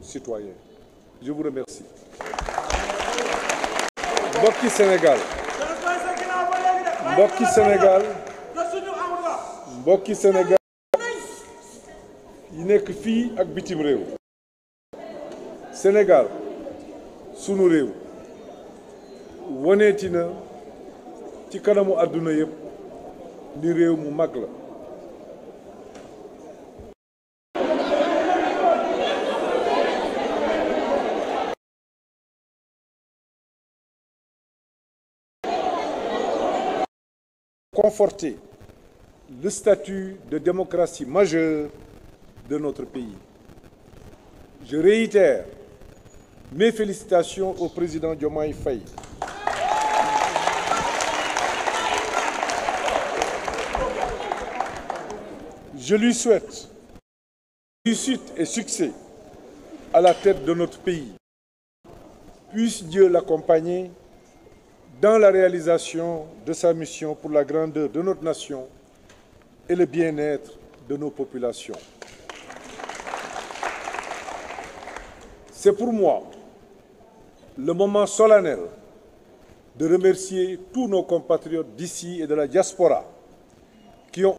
nos citoyens. Je vous remercie. Mbokki Sénégal mbokki Sénégal mbokki Sénégal yi nekk fii ak bitim réew. Sénégal sunu réew woneeti na ci kanamu àdduna yëpp ni réew mu mag la. Conforter le statut de démocratie majeure de notre pays. Je réitère mes félicitations au président Diomaye Faye. Je lui souhaite réussite et succès à la tête de notre pays. Puisse Dieu l'accompagner dans la réalisation de sa mission pour la grandeur de notre nation et le bien-être de nos populations. C'est pour moi le moment solennel de remercier tous nos compatriotes d'ici et de la diaspora qui ont.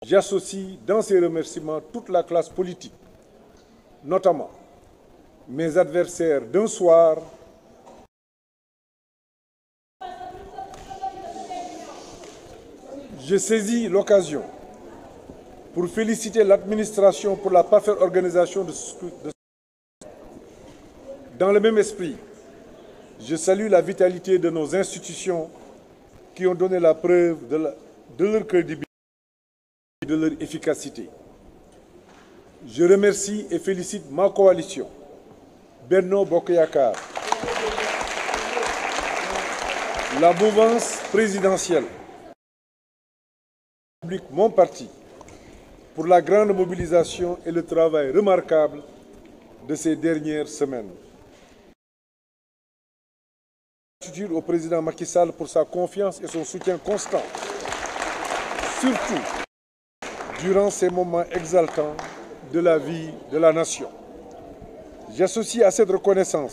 J'associe dans ces remerciements toute la classe politique, notamment mes adversaires d'un soir, je saisis l'occasion pour féliciter l'administration pour la parfaite organisation de ce. Dans le même esprit, je salue la vitalité de nos institutions qui ont donné la preuve de leur crédibilité et de leur efficacité. Je remercie et félicite ma coalition, Benno Bokk Yakaar, la mouvance présidentielle, mon parti, pour la grande mobilisation et le travail remarquable de ces dernières semaines. Gratitude au président Macky Sall pour sa confiance et son soutien constant, surtout durant ces moments exaltants de la vie de la nation. J'associe à cette reconnaissance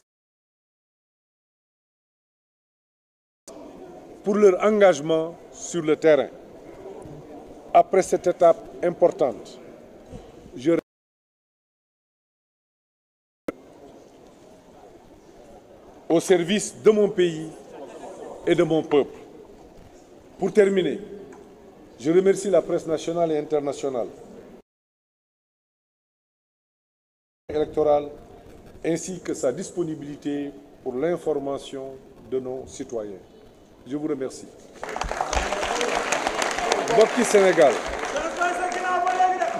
pour leur engagement sur le terrain. Après cette étape importante, je au service de mon pays et de mon peuple. Pour terminer, je remercie la presse nationale et internationale électorale ainsi que sa disponibilité pour l'information de nos citoyens. Je vous remercie. Mbokki Sénégal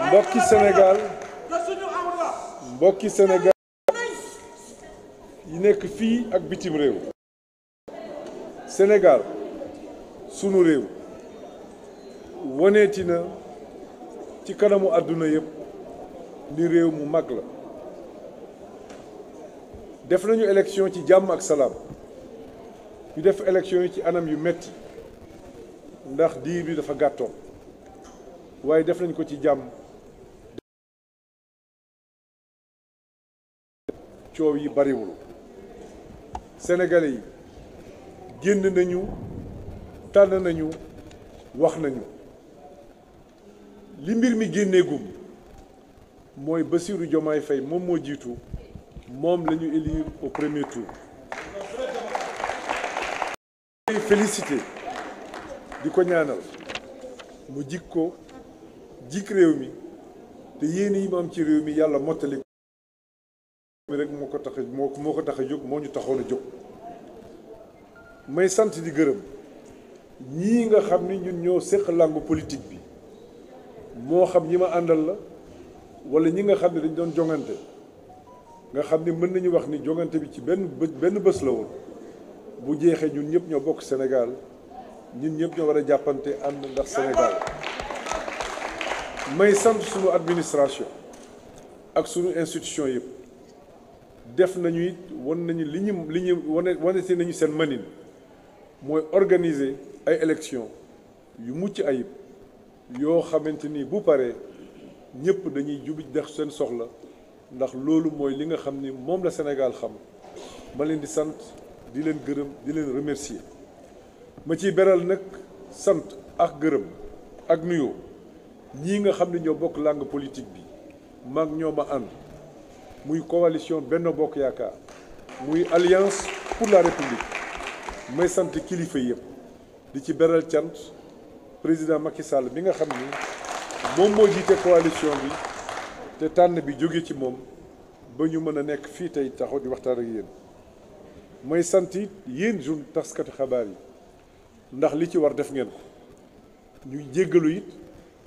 mbokki Sénégal mbokki Sénégal yi nekk fii ak bitim réew. Sénégal sunu réew woneeti na ci kanamu àdduna yëpp ni réew mu mag la. def nañu élection ci jàmm ak salaam ñu def élection yi ci anam yu metti ndax diir bi dafa gàttoon waaye def nañ ko ci jàmm. coow yi bariwul. Sénégalais yi génn nañu tànn nañu wax nañu li mbir mi génneegum mooy Bassirou Diomaye Faye moom moo jiitu moom la ñu élire au premier tour. Félicité di ko ñaanal mu jik ko jik réew mi te yéen yi mu am ci réew mi yàlla mottali mi rek moo ko tax a jóg moo ñu taxoon a jóg. may sant di gërëm ñii nga xam ni ñun ñoo séq làngu politique bi moo xam ñi ma àndal la wala ñi nga xam ne dañ doon jongante nga xam ni mën nañu wax ni jongante bi ci benn bés la woon bu jeexee ñun ñëpp ñoo bokk Sénégal ñun ñëpp ñoo war a jàppante ànd ndax Sénégal. may sant sunu administration ak sunu institution yëpp def nañu it wan nañu li ñu wanete nañu seen manin mooy organiser ay élections yu mucc ayib yoo xamante ni bu paree ñëpp dañuy jubi def seen soxla ndax loolu mooy li nga xam ni moom la Sénégal xam ma leen di sant di leen gërëm di leen remercier ma ciy beral nag sant ak gërëm ak nuyoo ñii nga xam ne ñoo bokk langue politique bi mag ñoo ma ànd muy coalition Benno Bokk Yaakaar muy alliance pour la république may sant kilifa yëpp di ci beral cant président Macky Sall bi nga xam ni moom moo jiite coalition bi te tànn bi jóge ci moom ba ñu mën a nekk fii tey taxaw di waxtaan ak yéen may sant it yéen taskati xabaar yi ndax li ci war def ngeen ko ñuy jéggalu it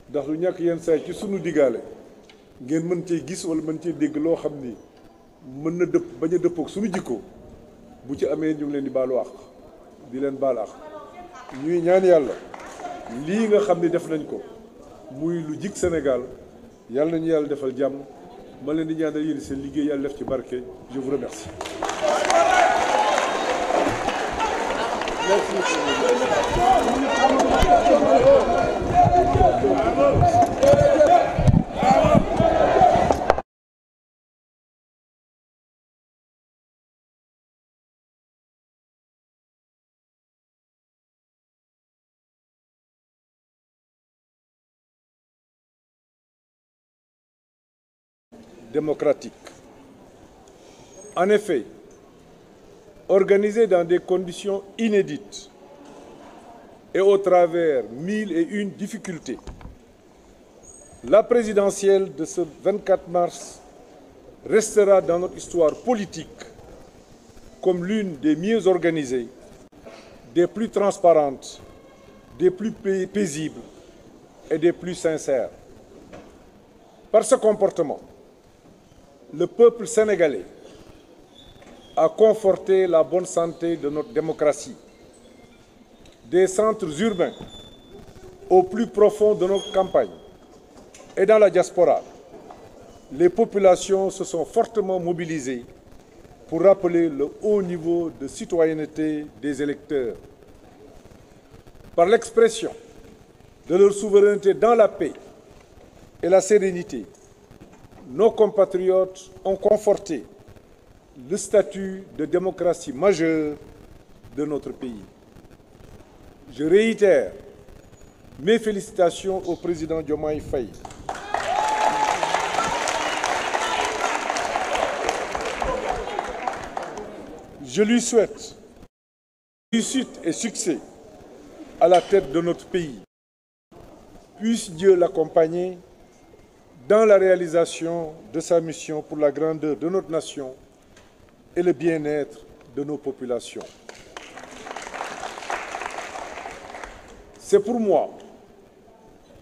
ndax lu ñàkk yenn saay ci sunu digaale ngeen mën cee gis wala mën cee dégg loo xam ni mën na dëpp bañ a dëppook suñu jikko bu ci amee ñu ngi leen di baalu àq di leen baal àq ñuy ñaan yàlla lii nga xam ni def nañ ko muy lu jig Sénégal yàlla nañu yàlla defal jàmm ma leen di ñaanal yéen seen liggéey yàlla def ci barke je vous remercie. Démocratique. En effet, organisé dans des conditions inédites et au travers 1001 difficultés, la présidentielle de ce 24 mars restera dans notre histoire politique comme l'une des mieux organisées, des plus transparentes, des plus paisibles et des plus sincères. Par ce comportement, le peuple sénégalais a conforté la bonne santé de notre démocratie. Des centres urbains au plus profond de nos campagnes et dans la diaspora, les populations se sont fortement mobilisées pour rappeler le haut niveau de citoyenneté des électeurs. Par l'expression de leur souveraineté dans la paix et la sérénité, nos compatriotes ont conforté le statut de démocratie majeure de notre pays. Je réitère mes félicitations au président Diomaye Faye. Je lui souhaite réussite et succès à la tête de notre pays. Puisse Dieu l'accompagner dans la réalisation de sa mission pour la grandeur de notre nation et le bien-être de nos populations. C'est pour moi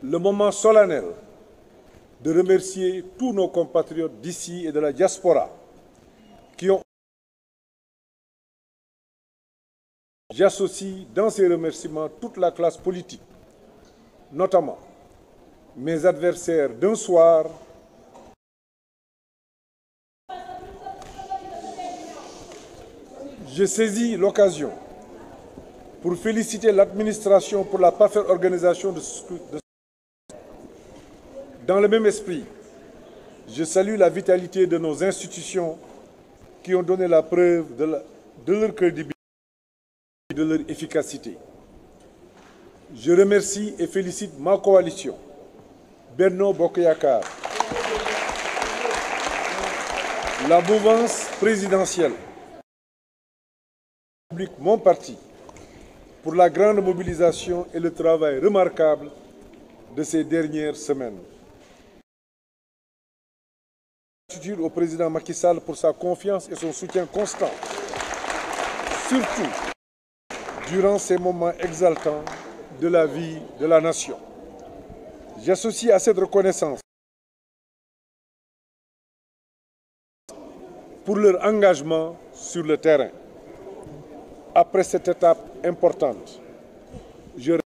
le moment solennel de remercier tous nos compatriotes d'ici et de la diaspora qui ont... J'associe dans ces remerciements toute la classe politique, notamment mes adversaires d'un soir, je saisis l'occasion pour féliciter l'administration pour la parfaite organisation de ce. Dans le même esprit, je salue la vitalité de nos institutions qui ont donné la preuve de leur crédibilité et de leur efficacité. Je remercie et félicite ma coalition, Benno Bokk Yaakaar, la mouvance présidentielle, mon parti, pour la grande mobilisation et le travail remarquable de ces dernières semaines. Gratitude au président Macky Sall pour sa confiance et son soutien constant, surtout durant ces moments exaltants de la vie de la nation. J'associe à cette reconnaissance pour leur engagement sur le terrain. Après cette étape importante, je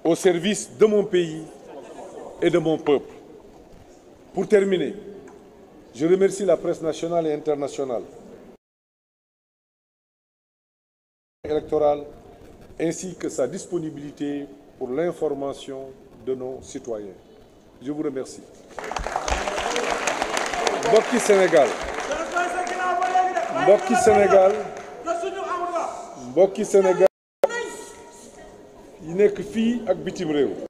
au service de mon pays et de mon peuple. Pour terminer, je remercie la presse nationale et internationale électorale ainsi que sa disponibilité pour l'information de nos citoyens. Je vous remercie. Mbokki Sénégal yi nekk fii ak bitim réew